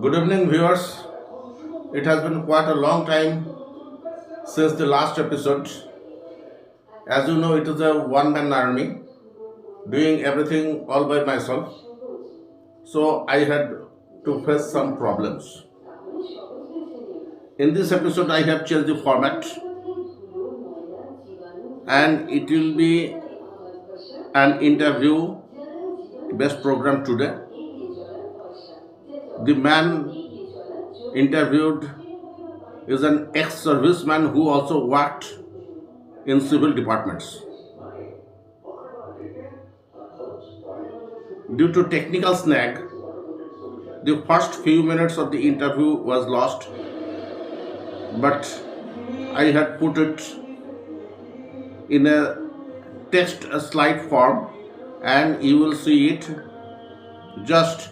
Good evening, viewers. It has been quite a long time since the last episode. As you know, it is a one-man army doing everything all by myself. So I had to face some problems. In this episode, I have changed the format and it will be an interview based program today. The man interviewed is an ex-serviceman who also worked in civil departments. Due to technical snag, the first few minutes of the interview was lost, but I had put it in a text slide form and you will see it just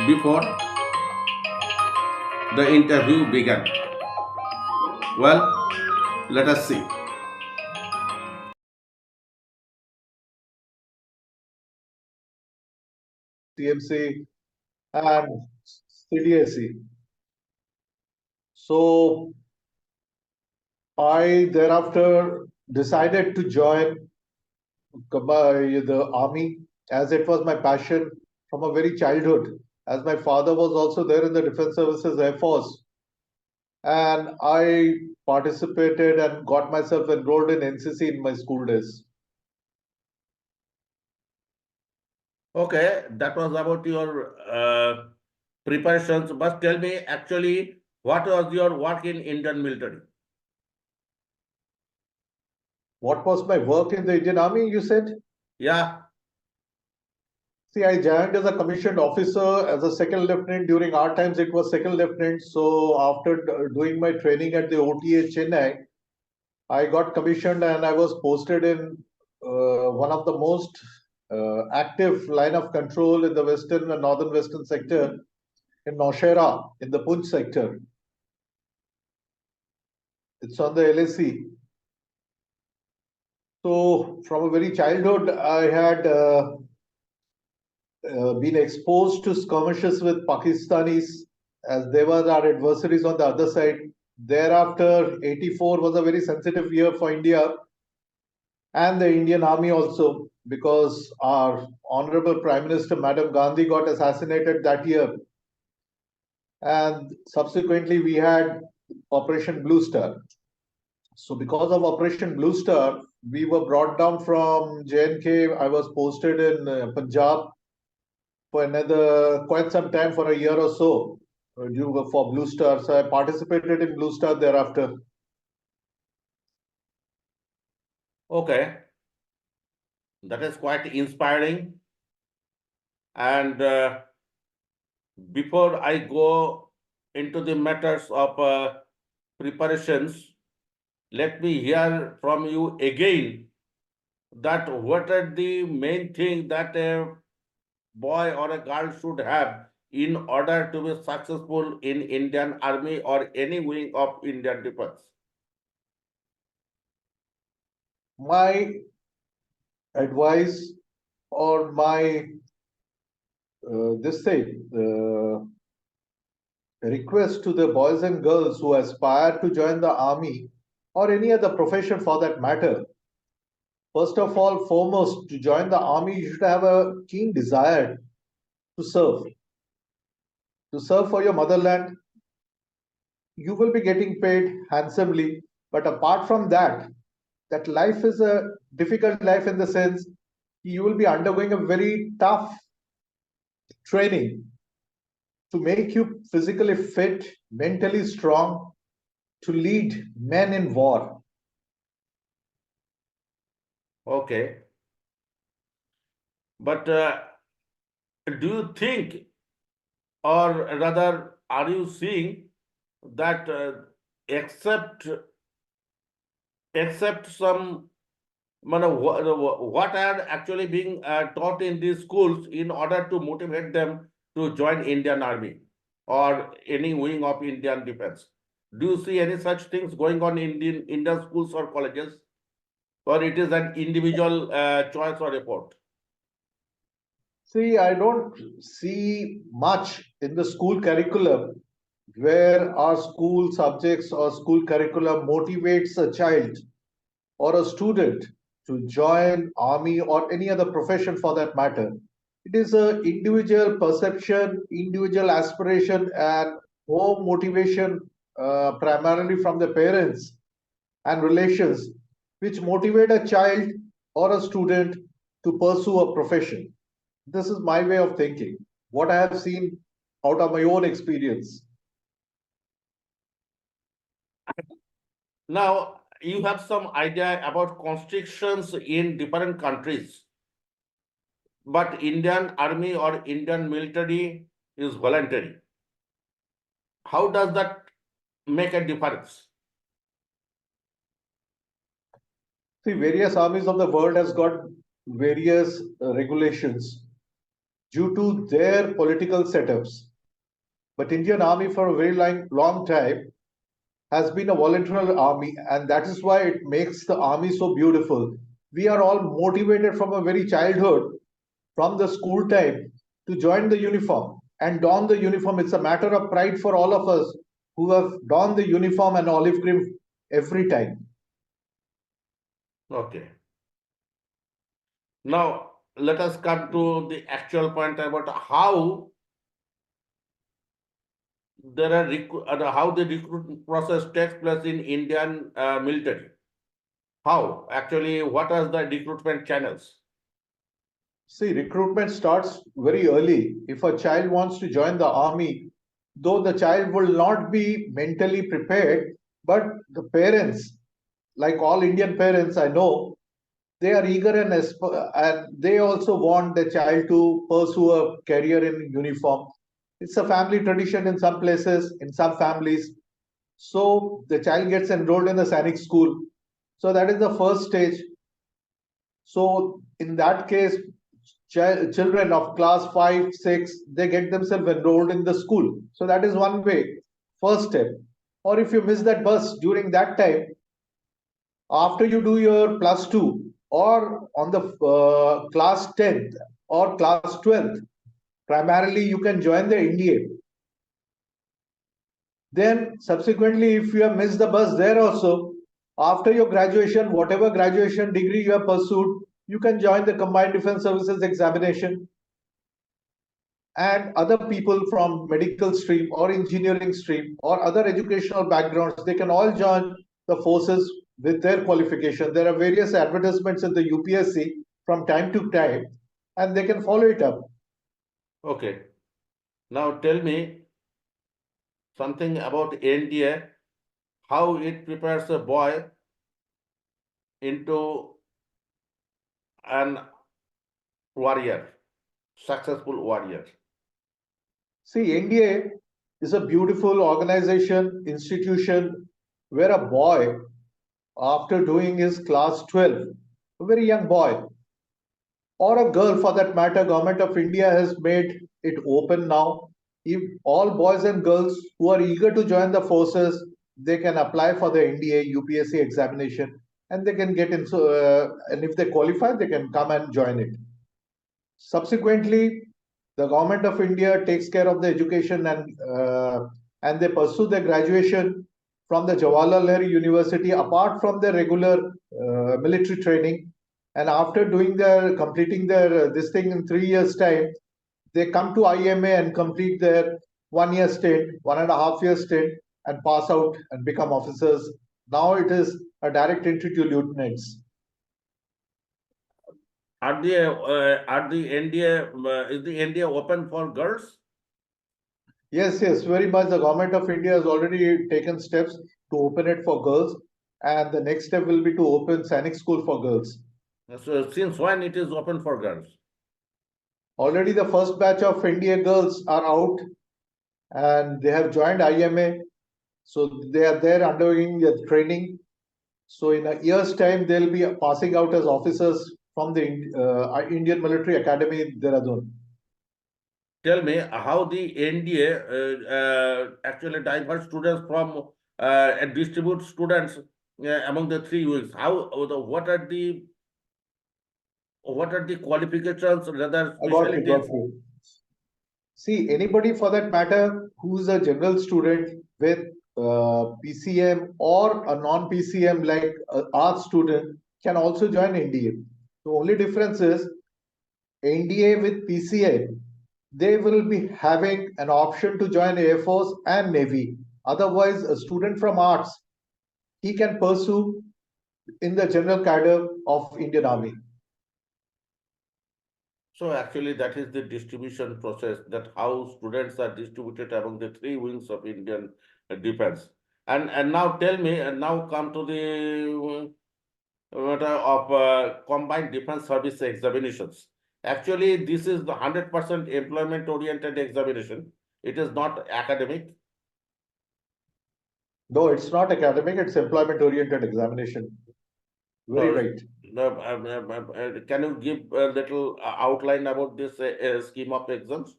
before the interview began. Well, let us see. TMC and CDSE. So I thereafter decided to join the army as it was my passion from a very childhood, as my father was also there in the Defence Services Air Force. And I participated and got myself enrolled in NCC in my school days. Okay, that was about your preparations. But tell me actually, what was your work in Indian military? What was my work in the Indian Army, you said? Yeah. See, I joined as a commissioned officer as a second lieutenant. During our times, it was second lieutenant. So after doing my training at the OTA Chennai, I got commissioned and I was posted in one of the most active line of control in the western and northern western sector in Naushera in the Punch sector. It's on the LAC. So from a very childhood, I had been exposed to skirmishes with Pakistanis as they were our adversaries on the other side. Thereafter, 84 was a very sensitive year for India and the Indian Army also, because our Honorable Prime Minister, Madam Gandhi, got assassinated that year. And subsequently, we had Operation Blue Star. So because of Operation Blue Star, we were brought down from J&K. I was posted in Punjab for another quite some time, for a year or so, for Blue Star. So I participated in Blue Star thereafter. Okay. That is quite inspiring. And before I go into the matters of preparations, let me hear from you again that what are the main thing that a boy or a girl should have in order to be successful in Indian Army or any wing of Indian Defence? My advice or my request to the boys and girls who aspire to join the army or any other profession for that matter. First of all, foremost, to join the army, you should have a keen desire to serve. To serve for your motherland, you will be getting paid handsomely. But apart from that, that life is a difficult life in the sense you will be undergoing a very tough training to make you physically fit, mentally strong, to lead men in war. Okay. But do you think, or rather, are you seeing that except some what are actually being taught in these schools in order to motivate them to join Indian Army or any wing of Indian Defence? Do you see any such things going on in Indian schools or colleges, or it is an individual choice or report? See, I don't see much in the school curriculum where our school subjects or school curriculum motivates a child or a student to join army or any other profession for that matter. It is a individual perception, individual aspiration, and home motivation, primarily from the parents and relations, which motivate a child or a student to pursue a profession. This is my way of thinking, what I have seen out of my own experience. Now, you have some idea about constrictions in different countries, but Indian army or Indian military is voluntary. How does that make a difference? See, various armies of the world has got various regulations due to their political setups. But Indian army for a very long time has been a voluntary army, and that is why it makes the army so beautiful. We are all motivated from a very childhood, from the school time, to join the uniform and don the uniform. It's a matter of pride for all of us who have donned the uniform and olive cream every time. Okay. Now, let us come to the actual point about how how the recruitment process takes place in Indian military. How actually? What are the recruitment channels? See, recruitment starts very early. If a child wants to join the army, though the child will not be mentally prepared, but the parents, like all Indian parents I know, they are eager and they also want the child to pursue a career in uniform. It's a family tradition in some places, in some families. So the child gets enrolled in the Sainik school. So that is the first stage. So in that case, children of class 5, 6, they get themselves enrolled in the school. So that is one way, first step. Or if you miss that bus during that time, after you do your plus 2 or on the class 10th or class 12th, primarily you can join the NDA. Then subsequently, if you have missed the bus there also, after your graduation, whatever graduation degree you have pursued, you can join the Combined Defence Services examination. And other people from medical stream or engineering stream or other educational backgrounds, they can all join the forces with their qualification. There are various advertisements in the UPSC from time to time, and they can follow it up. Okay. Now tell me something about NDA, how it prepares a boy into an warrior, successful warrior. See, NDA is a beautiful organization, institution where a boy, after doing his class 12, a very young boy, or a girl for that matter, Government of India has made it open now. If all boys and girls who are eager to join the forces, they can apply for the NDA UPSC examination and they can get in. And if they qualify, they can come and join it. Subsequently, the Government of India takes care of the education and they pursue their graduation from the Jawaharlal Nehru University apart from their regular military training. And after completing their this thing in 3 years time, they come to IMA and complete their 1 year stint, 1.5 year stint, and pass out and become officers. Now it is a direct entry to lieutenants. Are the NDA is the NDA open for girls? Yes, yes, very much. The Government of India has already taken steps to open it for girls, and the next step will be to open Sainik School for girls. So since when it is open for girls? Already the first batch of NDA girls are out and they have joined IMA. So they are there undergoing their training. So in a year's time, they'll be passing out as officers from the Indian Military Academy in Dehradun. Tell me how the NDA actually divert students from and distribute students among the 3 weeks. What are the What are the qualifications, rather I got you, specialties? got you. See, anybody for that matter who's a general student with PCM or a non-PCM like art student can also join NDA. The only difference is NDA with PCM, they will be having an option to join Air Force and Navy. Otherwise, a student from arts, he can pursue in the general cadre of Indian Army. So actually, that is the distribution process, that how students are distributed among the three wings of Indian defense. And now tell me, and now come to the matter of combined defense service examinations. Actually, this is the 100% employment oriented examination. It is not academic. No, it's not academic, it's employment oriented examination. Very So, right. can you give a little outline about this scheme of exams?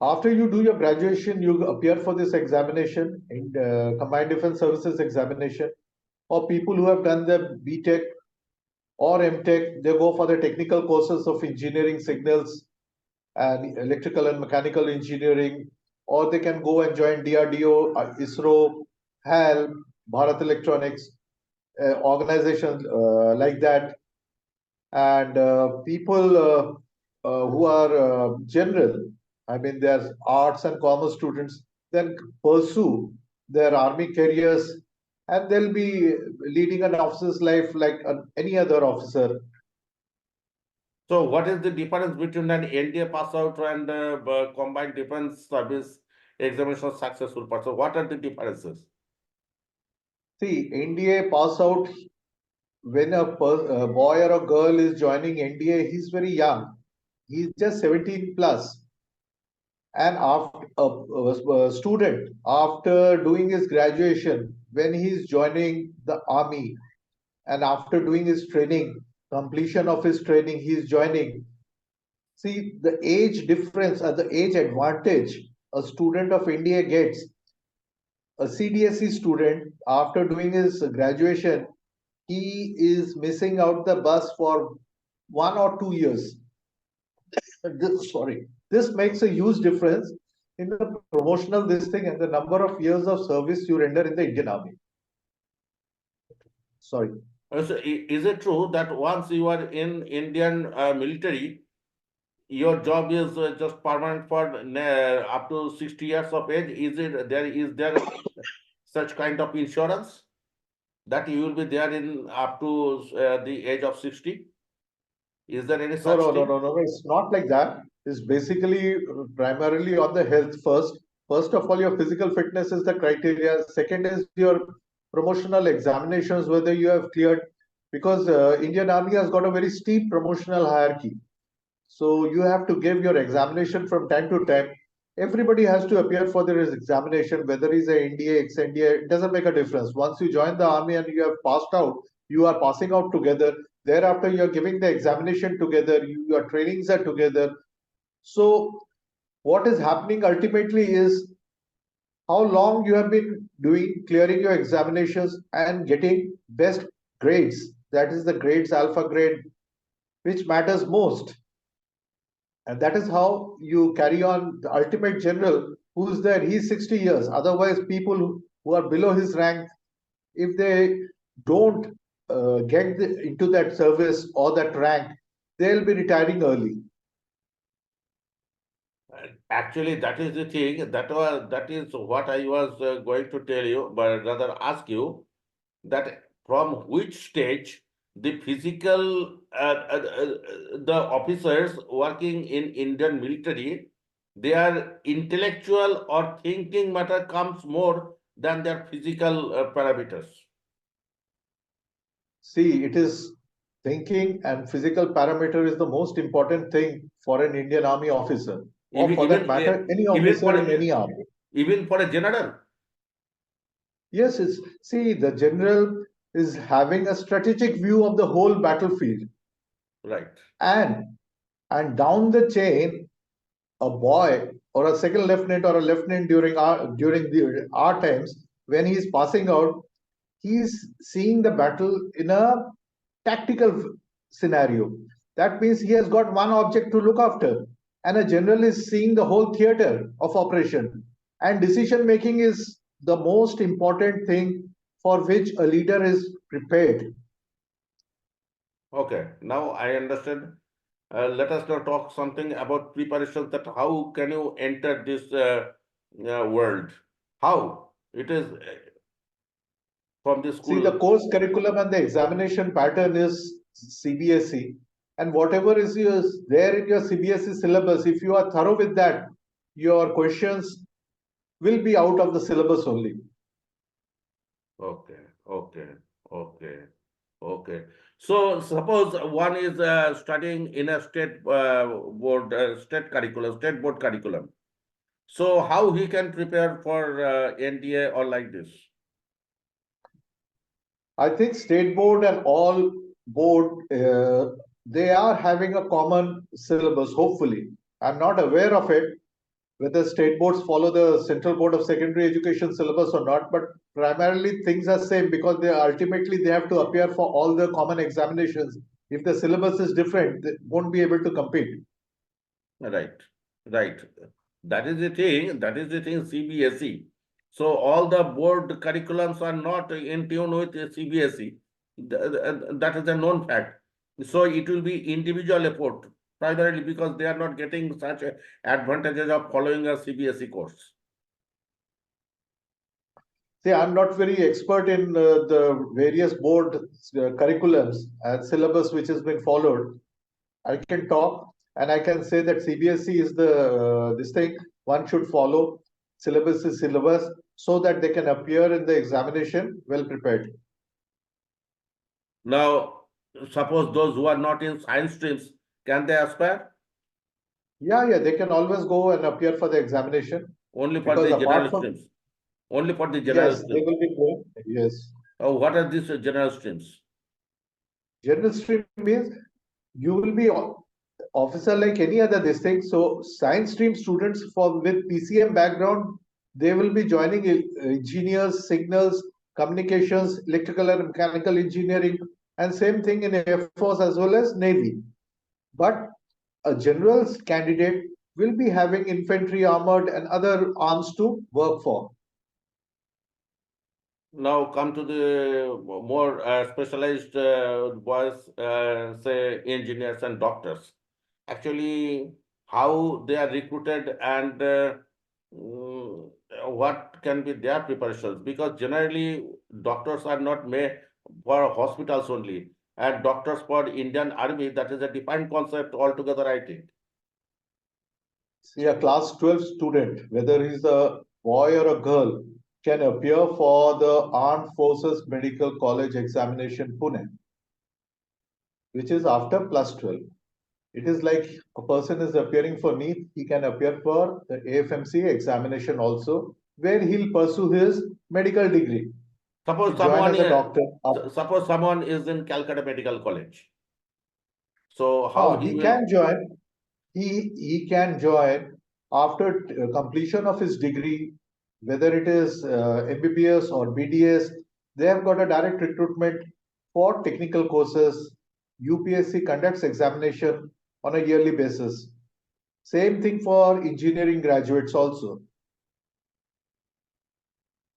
After you do your graduation, you appear for this examination in Combined Defense Services examination, or people who have done the BTech or MTech, they go for the technical courses of engineering, signals, and electrical and mechanical engineering, or they can go and join DRDO, ISRO, HAL, Bharat Electronics, organizations like that. And people who are general, I mean, there's arts and commerce students, then pursue their army careers, and they'll be leading an officer's life like any other officer. So, what is the difference between an NDA pass out and combined defense service examination successful person? What are the differences? See, NDA pass out, when a boy or a girl is joining NDA, he's very young. He's just 17 plus. And after a student, after doing his graduation, when he's joining the army, and after doing his training, completion of his training, he's joining. See, the age difference and the age advantage a student of India gets, a CDSE student, after doing his graduation, he is missing out the bus for 1 or 2 years. This makes a huge difference in the promotional this thing and the number of years of service you render in the Indian Army. Sorry. So, is it true that once you are in Indian military, your job is just permanent for up to 60 years of age? Is there such kind of insurance that you will be there in up to the age of 60? Is there any No, such no, no, thing? no, no. It's not like that. It's basically primarily on the health first. First of all, your physical fitness is the criteria. Second is your promotional examinations, whether you have cleared, because Indian Army has got a very steep promotional hierarchy. So you have to give your examination from time to time. Everybody has to appear for their examination, whether he's a NDA, ex-NDA, it doesn't make a difference. Once you join the army and you have passed out, you are passing out together. Thereafter, you're giving the examination together, your trainings are together. So what is happening ultimately is how long you have been doing, clearing your examinations and getting best grades. That is the grades, alpha grade, which matters most. And that is how you carry on. The ultimate general who's there, he's 60 years. Otherwise, people who are below his rank, if they don't get into that service or that rank, they'll be retiring early. Actually, that is the thing. That is what I was going to tell you, but rather ask you that from which stage the physical the officers working in Indian military, their intellectual or thinking matter comes more than their physical parameters. See, it is thinking and physical parameter is the most important thing for an Indian Army officer, or Even for that even matter, any even officer for in any army. even for a general, Yes, it's see the general is having a strategic view of the whole battlefield, right? and down the chain, a boy or a second lieutenant or a lieutenant during our times, when he's passing out, he's seeing the battle in a tactical scenario. That means he has got one object to look after, and a general is seeing the whole theater of operation. And decision making is the most important thing for which a leader is prepared. Okay, now I understand. Let us now talk something about preparation, that how can you enter this world? How? It is from the See, the school. course curriculum and the examination pattern is CBSE, and whatever is there in your CBSE syllabus, if you are thorough with that, your questions will be out of the syllabus only. Okay, okay, okay, okay. So suppose one is studying in a state board, state board curriculum. So how he can prepare for NDA or like this? I think state board and all board they are having a common syllabus. Hopefully, I'm not aware of it whether state boards follow the Central Board of Secondary Education syllabus or not. But primarily things are same because they ultimately they have to appear for all the common examinations. If the syllabus is different, they won't be able to compete. Right, right. That is the thing. That is the thing. CBSE. So all the board curriculums are not in tune with CBSE. That is a known fact. So it will be individual effort, primarily because they are not getting such advantages of following a CBSE course. See, I'm not very expert in the various board curriculums and syllabus which has been followed. I can talk and I can say that CBSE is the this thing one should follow. Syllabus is syllabus so that they can appear in the examination well prepared. Now, suppose those who are not in science streams, can they aspire? Yeah, they can always go and appear for the examination Only for because the apart general from streams. Only for the general yes, they streams. will be going. Yes, What are these general streams? general stream means you will be officer like any other this thing. So science stream students for with PCM background, they will be joining engineers, signals, communications, electrical and mechanical engineering, and same thing in Air Force as well as Navy. But a general's candidate will be having infantry, armored, and other arms to work for. Now come to the more specialized boys, say engineers and doctors. Actually, how they are recruited and mm, what can be their preparations? Because generally doctors are not made for hospitals only, and doctors for Indian Army, that is a defined concept altogether, I think. See, a class 12 student, whether he's a boy or a girl, can appear for the Armed Forces Medical College examination Pune, which is after plus 12. It is like a person is appearing for NEET, he can appear for the AFMC examination also, where he'll pursue his medical degree to Suppose join someone as a is, doctor. suppose someone is in Calcutta Medical College. So how he He will? can join. He can join after completion of his degree, whether it is MBBS or BDS. They have got a direct recruitment for technical courses. UPSC conducts examination on a yearly basis. Same thing for engineering graduates also.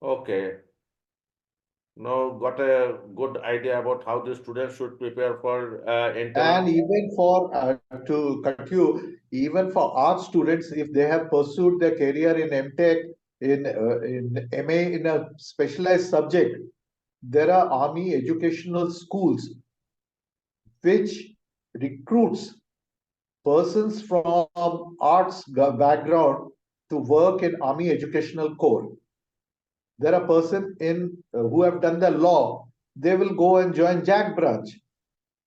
Okay. Now got a good idea about how the students should prepare for entering. And even for to cut you, even for art students, if they have pursued their career in MTech, in MA in a specialized subject, there are army educational schools which recruits persons from arts background to work in army educational corps. There are person in who have done the law, they will go and join jack branch.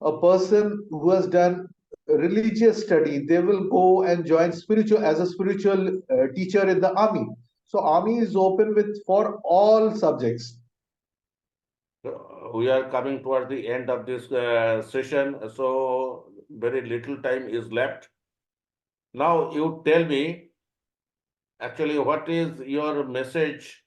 A person who has done religious study, they will go and join spiritual as a spiritual teacher in the army. So army is open with for all subjects. We are coming towards the end of this session, so very little time is left. Now you tell me, actually, what is your message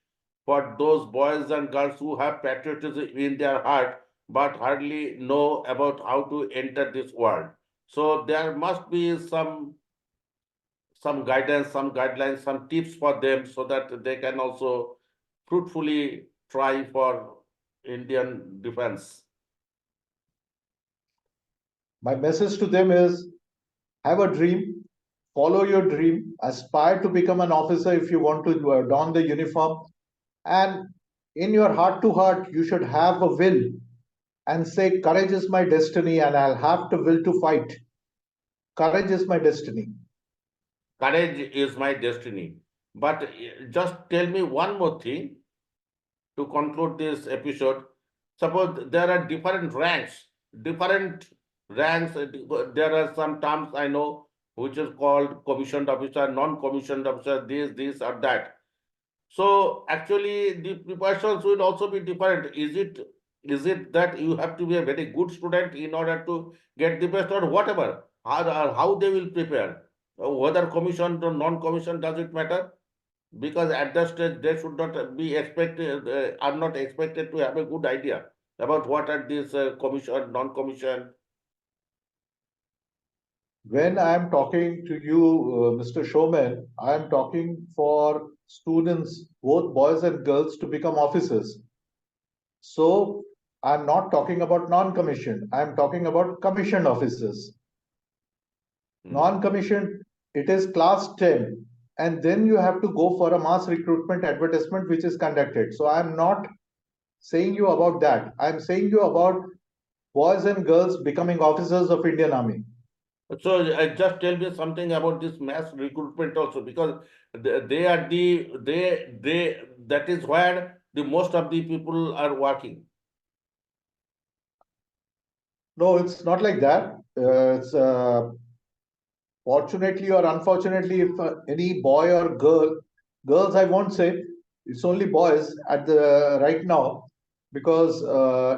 for those boys and girls who have patriotism in their heart, but hardly know about how to enter this world. So there must be some guidance, some guidelines, some tips for them so that they can also fruitfully try for Indian defense. My message to them is have a dream, follow your dream, aspire to become an officer if you want to don the uniform, and in your heart to heart, you should have a will and say, courage is my destiny, and I'll have the will to fight. Courage is my destiny. Courage is my destiny. But just tell me one more thing to conclude this episode. Suppose there are different ranks. There are some terms I know which is called commissioned officer, non-commissioned officer, this or that. So actually, the preparations will also be different. Is it that you have to be a very good student in order to get the best, or whatever? How they will prepare? Whether commissioned or non-commissioned, does it matter? Because at that stage they should not be expected, are not expected to have a good idea about what are these commissioned, non-commissioned. When I am talking to you, Mr. Showman, I am talking for students, both boys and girls, to become officers. So I'm not talking about non-commissioned. I'm talking about commissioned officers. Non-commissioned, it is class 10. And then you have to go for a mass recruitment advertisement which is conducted. So I'm not saying you about that. I'm saying you about boys and girls becoming officers of Indian Army. So just tell me something about this mass recruitment also, because they are they that is where the most of the people are working. No, it's not like that. It's fortunately or unfortunately, if any boy or girls, I won't say, it's only boys at the right now, because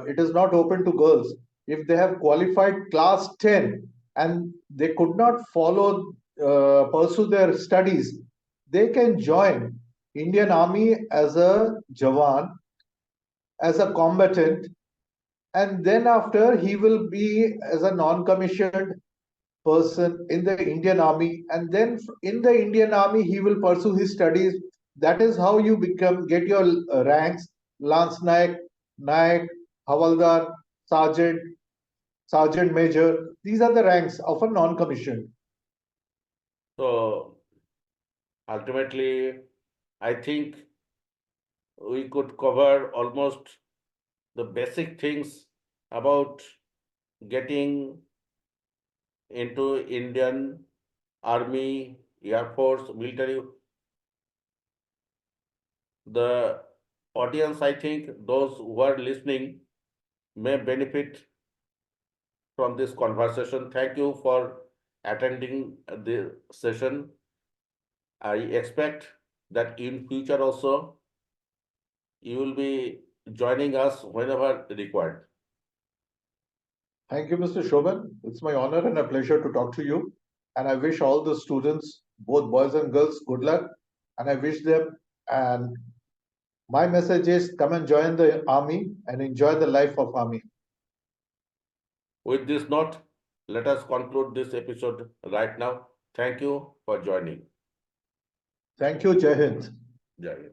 it is not open to girls. If they have qualified class 10 and they could not pursue their studies, they can join Indian Army as a Jawan, as a combatant, and then after he will be as a non-commissioned person in the Indian Army, and then in the Indian Army he will pursue his studies. That is how you get your ranks: Lance Naik, Naik, Havaldar, Sergeant, Sergeant Major. These are the ranks of a non-commissioned. So ultimately, I think we could cover almost the basic things about getting into Indian Army, Air Force, military. The audience, I think, those who are listening may benefit from this conversation. Thank you for attending the session. I expect that in future also you will be joining us whenever required. Thank you, Mr. Shobhan. It's my honor and a pleasure to talk to you. And I wish all the students, both boys and girls, good luck. And I wish them, and my message is come and join the army and enjoy the life of army. With this note, let us conclude this episode right now. Thank you for joining. Thank you, Jai Hind. Jai Hind.